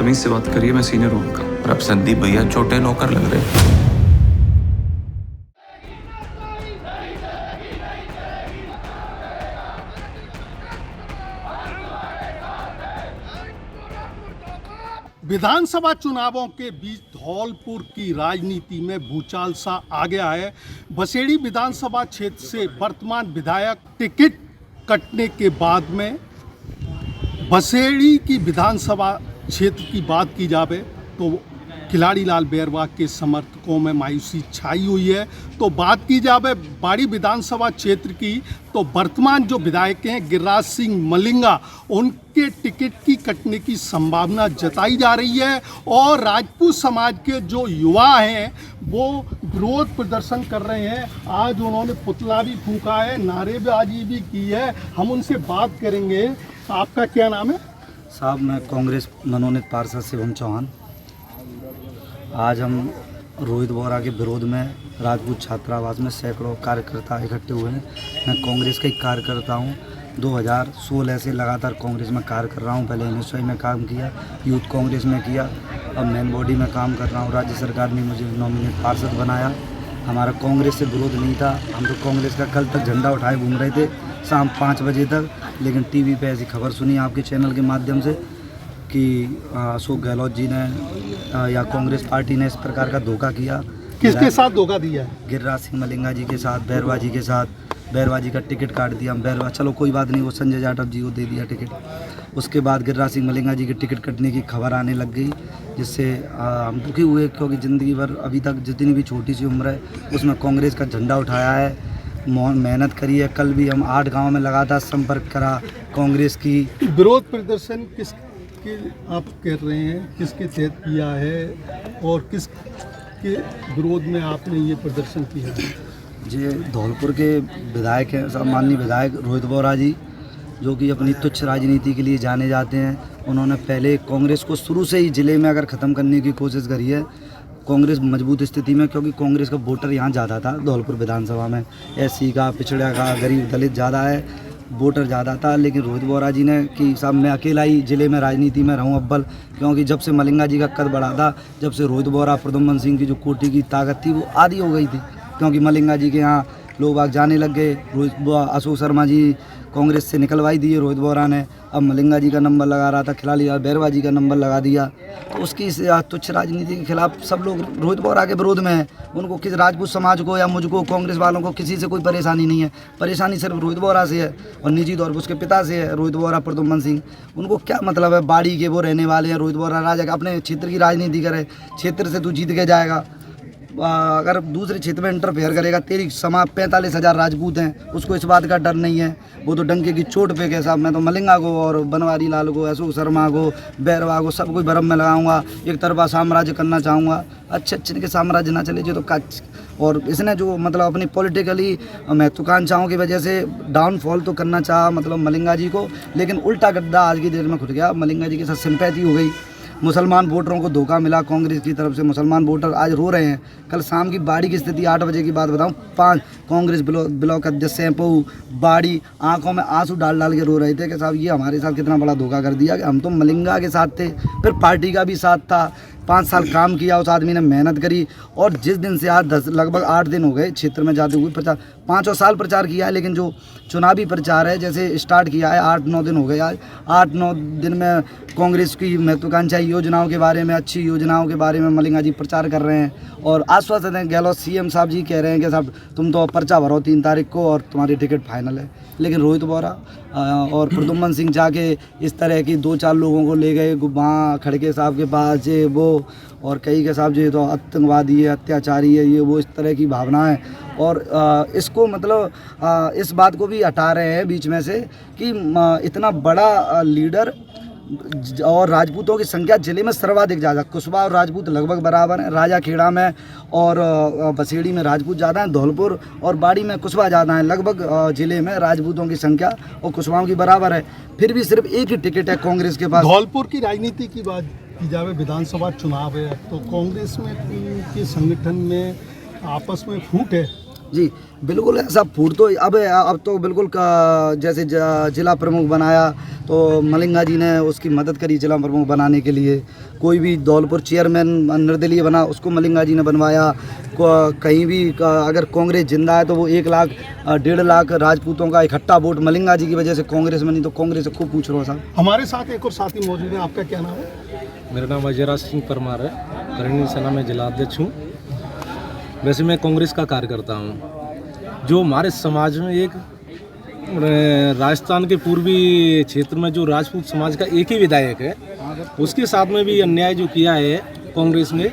तमीज से बात करिए, मैं सीनियर हूँ उनका। और अब संदीप भैया छोटे नौकर लग रहे हैं। विधानसभा चुनावों के बीच धौलपुर की राजनीति में भूचाल सा आ गया है। बसेड़ी विधानसभा क्षेत्र से वर्तमान विधायक टिकट कटने के बाद में बसेड़ी की विधानसभा क्षेत्र की बात की जावे तो खिलाड़ी लाल बैरवा के समर्थकों में मायूसी छाई हुई है। तो बात की जावे बाड़ी विधानसभा क्षेत्र की तो वर्तमान जो विधायक हैं गिरिराज सिंह मलिंगा, उनके टिकट की कटने की संभावना जताई जा रही है। और राजपूत समाज के जो युवा हैं वो विरोध प्रदर्शन कर रहे हैं। आज उन्होंने पुतला भी फूंका है, नारेबाजी भी की है। हम उनसे बात करेंगे। आपका क्या नाम है? साहब, मैं कांग्रेस मनोनीत पार्षद शिवम चौहान। आज हम रोहित बोहरा के विरोध में राजपूत छात्रावास में सैकड़ों कार्यकर्ता इकट्ठे हुए हैं। मैं कांग्रेस का ही कार्यकर्ता हूँ। 2016 से लगातार कांग्रेस में कार्य कर रहा हूँ। पहले NSY में काम किया, यूथ कांग्रेस में किया, अब मेन बॉडी में काम कर रहा हूँ। राज्य सरकार ने मुझे नॉमिनेट पार्षद बनाया। हमारा कांग्रेस से विरोध नहीं था। हम तो कांग्रेस का कल तक झंडा उठाए घूम रहे थे शाम 5 बजे तक। लेकिन टीवी पे ऐसी खबर सुनी आपके चैनल के माध्यम से कि अशोक गहलोत जी ने या कांग्रेस पार्टी ने इस प्रकार का धोखा किया। किसके साथ धोखा दिया? गिरिराज सिंह मलिंगा जी के साथ, बैरवा जी के साथ। बैरवा जी का टिकट काट दिया। बैरवा, चलो कोई बात नहीं, वो संजय जाटव जी को दे दिया टिकट। उसके बाद गिरिराज सिंह मलिंगा जी के टिकट कटने की खबर आने लग गई, जिससे हम दुखी हुए, क्योंकि ज़िंदगी भर अभी तक जितनी भी छोटी सी उम्र है उसमें कांग्रेस का झंडा उठाया है, मेहनत करी है। कल भी हम 8 गाँव में लगातार संपर्क करा कांग्रेस की। विरोध प्रदर्शन किस के आप कर रहे हैं, किसके तहत किया है और किस के विरोध में आपने ये प्रदर्शन किया है? जी, धौलपुर के विधायक हैं सम्माननीय विधायक रोहित बोहरा जी, जो कि अपनी तुच्छ राजनीति के लिए जाने जाते हैं। उन्होंने पहले कांग्रेस को शुरू से ही ज़िले में अगर ख़त्म करने की कोशिश करी है। कांग्रेस मजबूत स्थिति में, क्योंकि कांग्रेस का वोटर यहाँ ज़्यादा था धौलपुर विधानसभा में। SC का, पिछड़ा का, गरीब दलित ज़्यादा है, वोटर ज़्यादा था। लेकिन रोहित बोहरा जी ने कि साहब मैं अकेला ही ज़िले में राजनीति में रहूं अव्वल, क्योंकि जब से मलिंगा जी का कद बढ़ा था, जब से रोहित बोहरा, प्रद्युम्न सिंह की जो कोटी की ताकत थी वो आधी हो गई थी, क्योंकि मलिंगा जी के यहाँ लोग आग जाने लग गए। अशोक शर्मा जी कांग्रेस से निकलवाई दिए रोहित बोहरा ने। अब मलिंगा जी का नंबर लगा रहा था, खिलाड़ी बैरवा जी का नंबर लगा दिया। तो उसकी इस तुच्छ राजनीति के खिलाफ सब लोग रोहित बोहरा के विरोध में है। उनको किस राजपूत समाज को या मुझको, कांग्रेस वालों को किसी से कोई परेशानी नहीं है। परेशानी सिर्फ रोहित बोहरा से है और निजी तौर पर उसके पिता से है, रोहित बोहरा, प्रद्युम्न सिंह। उनको क्या मतलब है, बाड़ी के वो रहने वाले हैं। रोहित बोहरा राजा अपने क्षेत्र की राजनीति करे, क्षेत्र से तू जीत के जाएगा। अगर दूसरे क्षेत्र में इंटरफेयर करेगा, तेरी 45,000 राजपूत हैं, उसको इस बात का डर नहीं है। वो तो डंके की चोट पे कैसा, मैं तो मलिंगा को और बनवारी लाल को, अशोक शर्मा को, बैरवा को, सब कोई बरम में लगाऊंगा। एक तरफा साम्राज्य करना चाहूँगा। अच्छे के साम्राज्य ना चले जो तो काच। और इसने जो मतलब अपनी पॉलिटिकली महत्वाकांक्षाओं की वजह से डाउनफॉल तो करना चाहा मतलब मलिंगा जी को, लेकिन उल्टा गड्ढा आज की डेट में खुद गया। मलिंगा जी के साथ सिंपैथी हो गई। मुसलमान वोटरों को धोखा मिला कांग्रेस की तरफ से। मुसलमान वोटर आज रो रहे हैं। कल शाम की बाड़ी की स्थिति 8 बजे की बात बताऊं, 5 कांग्रेस ब्लॉक अध्यक्ष सैंपऊ बाड़ी आंखों में आंसू डाल डाल के रो रहे थे कि साहब ये हमारे साथ कितना बड़ा धोखा कर दिया कि हम तो मलिंगा के साथ थे, फिर पार्टी का भी साथ था। 5 साल काम किया उस आदमी ने, मेहनत करी। और जिस दिन से आज लगभग 8 दिन हो गए क्षेत्र में जाते हुए, प्रचार 5 साल प्रचार किया है, लेकिन जो चुनावी प्रचार है जैसे स्टार्ट किया है 8-9 दिन हो गए। आज 8-9 दिन में कांग्रेस की महत्वाकांक्षा योजनाओं के बारे में, अच्छी योजनाओं के बारे में मलिंगा जी प्रचार कर रहे हैं और आश्वासन है। गहलोत CM साहब जी कह रहे हैं कि साहब तुम तो पर्चा भरो 3 तारीख को और तुम्हारी टिकट फाइनल है। लेकिन रोहित बोहरा और प्रद्युम्न सिंह जाके इस तरह की 2-4 लोगों को ले गए वहाँ खड़गे साहब के पास, ये वो, और कई के साहब जो तो आतंकवादी है, अत्याचारी है, ये वो, इस तरह की भावना है। और इसको मतलब इस बात को भी हटा रहे हैं बीच में से कि इतना बड़ा लीडर और राजपूतों की संख्या जिले में सर्वाधिक ज़्यादा, कुशवाहा और राजपूत लगभग बराबर हैं। राजा खेड़ा में और बसेड़ी में राजपूत ज़्यादा हैं, धौलपुर और बाड़ी में कुशवाहा ज़्यादा हैं। लगभग जिले में राजपूतों की संख्या और कुशवाहों की बराबर है। फिर भी सिर्फ एक ही टिकट है कांग्रेस के पास। धौलपुर की राजनीति की बात की जाए, विधानसभा चुनाव है तो कांग्रेस में के संगठन में आपस में फूट है। जी बिल्कुल ऐसा फूट तो अब तो बिल्कुल जैसे जिला प्रमुख बनाया तो मलिंगा जी ने उसकी मदद करी जिला प्रमुख बनाने के लिए। कोई भी धौलपुर चेयरमैन निर्दलीय बना उसको मलिंगा जी ने बनवाया। कहीं भी अगर कांग्रेस जिंदा है तो वो 1 लाख 1.5 लाख राजपूतों का इकट्ठा वोट मलिंगा जी की वजह से कांग्रेस में, नहीं तो कांग्रेस से खूब पूछ रहा साहब। हमारे साथ एक और साथी मौजूद है, आपका क्या नाम है? मेरा नाम अजयराज सिंह परमार है, करणी सेना में जिला अध्यक्ष हूँ। वैसे मैं कांग्रेस का कार्यकर्ता हूँ। जो हमारे समाज में एक राजस्थान के पूर्वी क्षेत्र में जो राजपूत समाज का एक ही विधायक है, उसके साथ में भी अन्याय जो किया है कांग्रेस ने,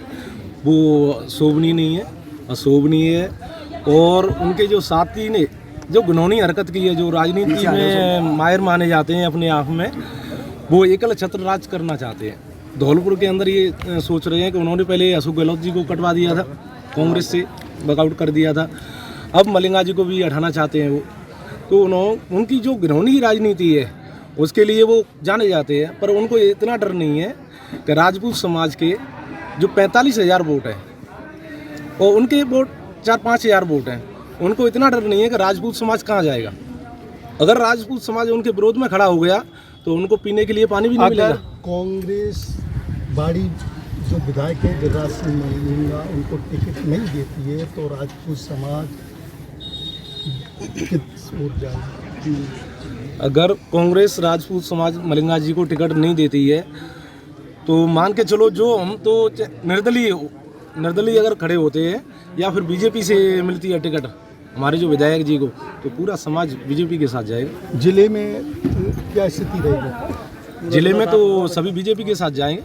वो शोभनीय नहीं है, अशोभनीय है। और उनके जो साथी ने जो घिनौनी हरकत की है, जो राजनीति में माहिर माने जाते हैं अपने आप में, वो एकल छत्र राज करना चाहते हैं। धौलपुर के अंदर ये सोच रहे हैं कि उन्होंने पहले अशोक गहलोत जी को कटवा दिया था, कांग्रेस से वर्कआउट कर दिया था, अब मलिंगा जी को भी हटाना चाहते हैं वो। तो उनकी जो घिनौनी राजनीति है उसके लिए वो जाने जाते हैं। पर उनको इतना डर नहीं है कि राजपूत समाज के जो 45,000 वोट है और उनके वोट 4-5 हज़ार वोट हैं, उनको इतना डर नहीं है कि राजपूत समाज कहाँ जाएगा। अगर राजपूत समाज उनके विरोध में खड़ा हो गया तो उनको पीने के लिए पानी भी नहीं मिलेगा। कांग्रेस बाड़ी जो विधायक है गिरिराज सिंह मलिंगा उनको टिकट नहीं देती है तो राजपूत समाज किस ओर जाएगा? अगर कांग्रेस राजपूत समाज मलिंगा जी को टिकट नहीं देती है तो मान के चलो, जो हम तो निर्दलीय अगर खड़े होते हैं या फिर बीजेपी से मिलती है टिकट हमारे जो विधायक जी को, तो पूरा समाज बीजेपी के साथ जाएगा। जिले में क्या स्थिति रहेगी? जिले में तो सभी बीजेपी के साथ जाएंगे,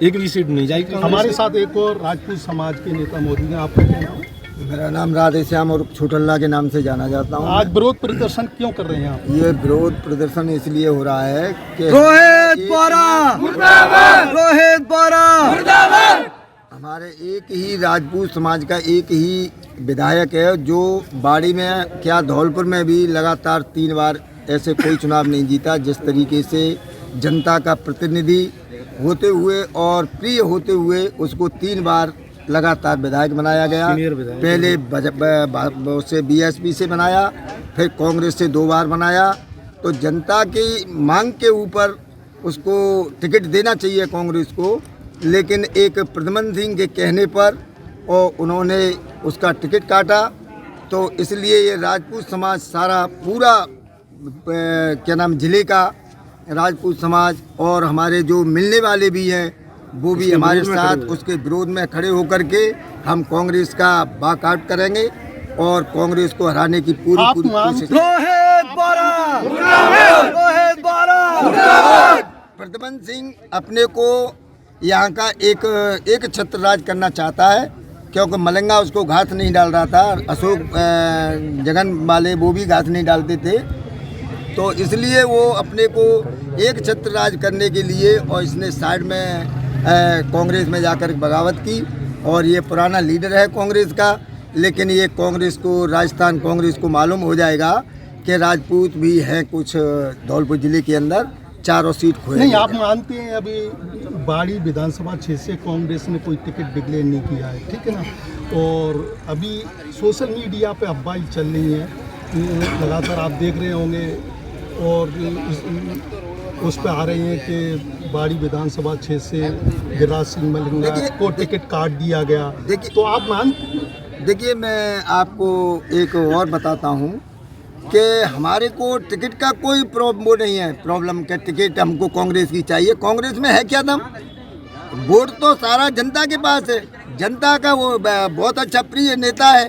एक भी सीट नहीं जाएगी। हमारे साथ एक और राजपूत समाज के नेता मौजूद हैं, आपका क्या नाम है? मेरा नाम राधे श्याम और छोटल्ला के नाम से जाना जाता हूँ। आज विरोध प्रदर्शन क्यों कर रहे हैं आप? ये विरोध प्रदर्शन इसलिए हो रहा है कि रोहित बोरा हमारे एक ही राजपूत समाज का एक ही विधायक है जो बाड़ी में क्या धौलपुर में भी लगातार 3 बार ऐसे कोई चुनाव नहीं जीता। जिस तरीके से जनता का प्रतिनिधि होते हुए और प्रिय होते हुए उसको 3 बार लगातार विधायक बनाया गया। पहले उससे बीएसपी से बनाया, फिर कांग्रेस से 2 बार बनाया। तो जनता की मांग के ऊपर उसको टिकट देना चाहिए कांग्रेस को, लेकिन एक प्रद्युम्न सिंह के कहने पर और उन्होंने उसका टिकट काटा। तो इसलिए ये राजपूत समाज सारा पूरा क्या नाम जिले का राजपूत समाज और हमारे जो मिलने वाले भी हैं वो भी हमारे साथ उसके विरोध में खड़े होकर के हम कांग्रेस का वॉकआउट करेंगे और कांग्रेस को हराने की पूरी कोशिश। प्रद्युम्न सिंह अपने को यहाँ का एक छत्र राज करना चाहता है, क्योंकि मलिंगा उसको घात नहीं डाल रहा था, अशोक जगन वाले वो भी घात नहीं डालते थे। तो इसलिए वो अपने को एक छत्र राज करने के लिए और इसने साइड में कांग्रेस में जाकर बगावत की। और ये पुराना लीडर है कांग्रेस का, लेकिन ये कांग्रेस को, राजस्थान कांग्रेस को मालूम हो जाएगा कि राजपूत भी हैं कुछ धौलपुर जिले के अंदर 4 सीट खोए। नहीं, आप मानते हैं अभी बाड़ी विधानसभा क्षेत्र से कांग्रेस ने कोई टिकट डिक्लेयर नहीं किया है, ठीक है ना? और अभी सोशल मीडिया पे अफवाह चल रही है, लगातार आप देख रहे होंगे, और उस पर आ रही है कि बाड़ी विधानसभा क्षेत्र से गिरिराज सिंह मलिंगा को टिकट काट दिया गया। तो आप देखिए, मैं आपको एक और बताता हूँ कि हमारे को टिकट का कोई वो नहीं है प्रॉब्लम कि टिकट हमको कांग्रेस की चाहिए। कांग्रेस में है क्या दम? वोट तो सारा जनता के पास है, जनता का वो बहुत अच्छा प्रिय नेता है।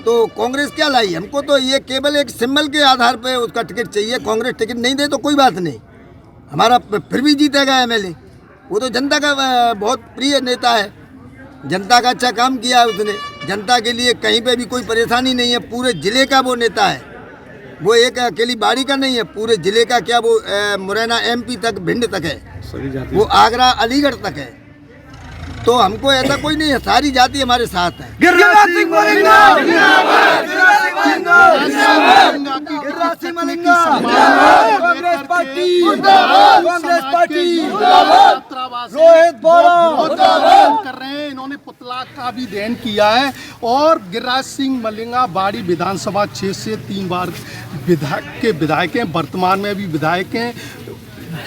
तो कांग्रेस क्या लाई? हमको तो ये केवल एक सिंबल के आधार पे उसका टिकट चाहिए। कांग्रेस टिकट नहीं दे तो कोई बात नहीं, हमारा फिर भी जीतेगा एमएलए। वो तो जनता का बहुत प्रिय नेता है, जनता का अच्छा काम किया है उसने। जनता के लिए कहीं पे भी कोई परेशानी नहीं है। पूरे ज़िले का वो नेता है, वो एक अकेली बाड़ी का नहीं है, पूरे ज़िले का। क्या वो मुरैना एमपी तक, भिंड तक है, वो आगरा अलीगढ़ तक है। तो हमको ऐसा कोई नहीं है, सारी जाति हमारे साथ है। गिरिराज सिंह मलिंगा कांग्रेस पार्टी रोहित बोरा कर रहे हैं। इन्होंने पुतला का भी दहन किया है और गिरिराज सिंह मलिंगा बाड़ी विधानसभा क्षेत्र से 3 बार विधायक हैं, वर्तमान में भी विधायक हैं।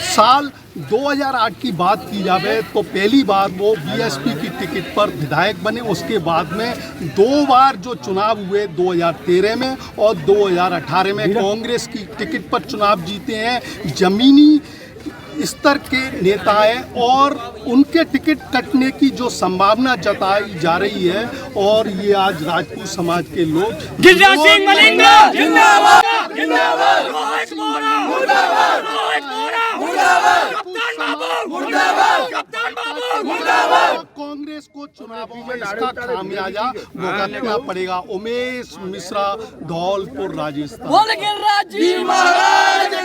साल 2008 की बात की जाए तो पहली बार वो बीएसपी की टिकट पर विधायक बने। उसके बाद में 2 बार जो चुनाव हुए 2013 में और 2018 में कांग्रेस की टिकट पर चुनाव जीते हैं। जमीनी स्तर के नेता हैं और उनके टिकट कटने की जो संभावना जताई जा रही है, और ये आज राजपूत समाज के लोग गिरिराज सिंह मलिंगा जिंदाबाद जिंदाबाद, रोहित बोरा मुर्दाबाद, रोहित बोरा मुर्दाबाद, कप्तान बाबू मुर्दाबाद, कप्तान बाबू मुर्दाबाद। कांग्रेस को चुनावों में इसका खामियाजा भुगतना पड़ेगा। उमेश मिश्रा, धौलपुर, राजस्थान। बोल गिरिराज जी महाराज।